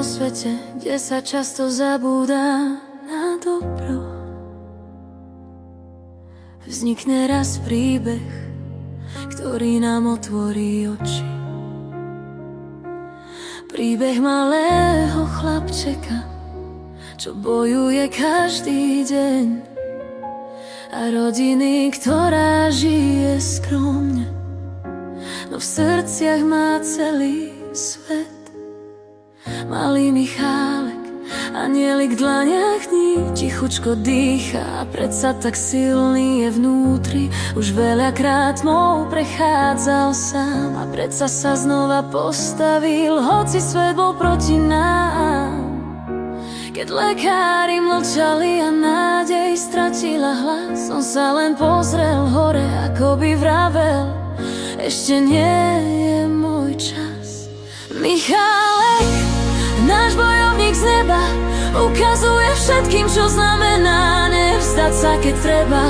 svete, kde sa často zabúda na dobro. Vznikne raz príbeh, ktorý nám otvorí oči. Príbeh malého chlapčeka, čo bojuje každý deň, a rodiny, ktorá žije skromne, no v srdciach má celý svet. Malý Michálek, anielik v dlaniach dní, tichučko dýcha a predsa tak silný je vnútri. Už veľakrát mou prechádzal sám a predsa sa znova postavil, hoci svet bol proti nám. Keď lekári mlčali a nádej stratila hlas, on sa len pozrel hore, ako by vravel: ešte nie je môj čas. Michálek, náš bojovník z neba, ukazuje všetkým, čo znamená nevzdať sa, keď treba.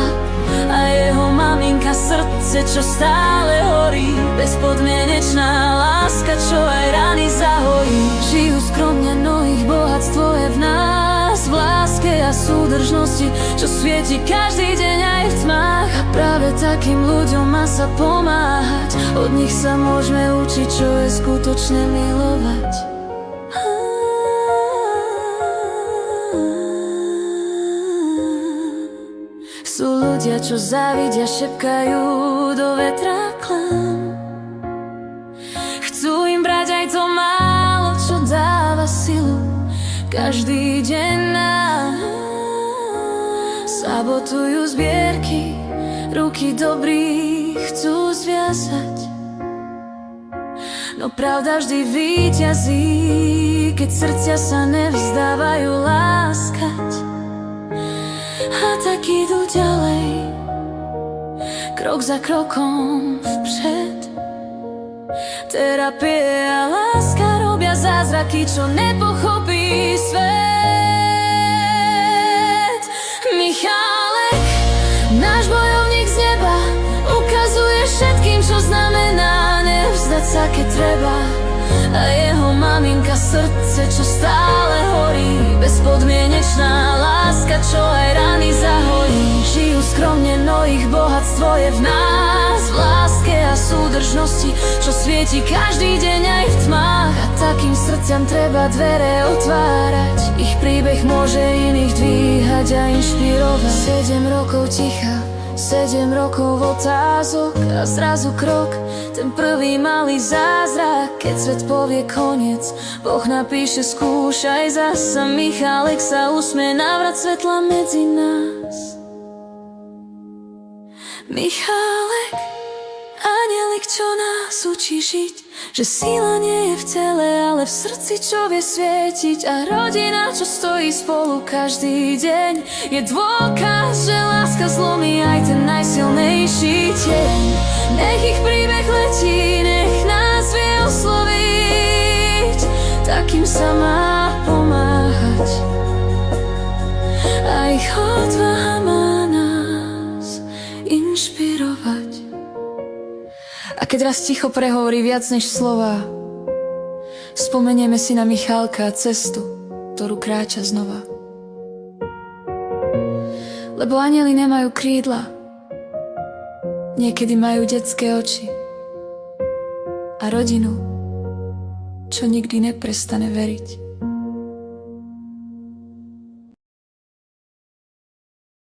A jeho maminka srdce, čo stále horí, bezpodmienečná láska, čo aj rany zahojí. Žijú skromne, no ich bohatstvo je v nás, v láske a súdržnosti, čo svieti každý deň aj v tmách. A práve takým ľuďom má sa pomáhať, od nich sa môžeme učiť, čo je skutočne milovať. Sú ľudia, čo závidia, šepkajú do vetra klam. Chcú im brať aj to málo, čo dáva silu každý deň nám. Sabotujú zbierky, ruky dobrých chcú zviazať, no pravda vždy víťazí, keď srdcia sa nevzdávajú láskať. A tak idú ďalej, krok za krokom vpred. Terapie a láska robia zázraky, čo nepochopí svet. Michálek, náš bojovník z neba, ukazuje všetkým, čo znamená nevzdať sa, keď treba. A jeho maminka srdce, čo stále horí, bezpodmienečná láska, čo aj rany zahojí. Žijú skromne, no ich bohatstvo je v nás, v láske a súdržnosti, čo svieti každý deň aj v tmách. A takým srdciam treba dvere otvárať, ich príbeh môže iných dvíhať a inšpirovať. 7 rokov ticha, 7 rokov otázok a zrazu krok, ten prvý malý zázrak. Keď svet povie koniec, Boh napíše skúšaj zasa. Michálek sa usmie, návrat svetla medzi nás. Michálek, anielik, čo nás učí žiť, že sila nie je v tele, ale v srdci, čo vie svietiť. A rodina, čo stojí spolu každý deň, je dôkaz, že láska zlomí aj ten najsilnejší tieň. Nech ich príbeh letí, nech nás vie osloviť, takým sa má pomáhať. A ich odvaha má nás inšpirovať. A keď raz ticho prehovorí viac než slova, spomenieme si na Michálka a cestu, ktorú kráča znova. Lebo anjeli nemajú krídla, niekedy majú detské oči a rodinu, čo nikdy neprestane veriť.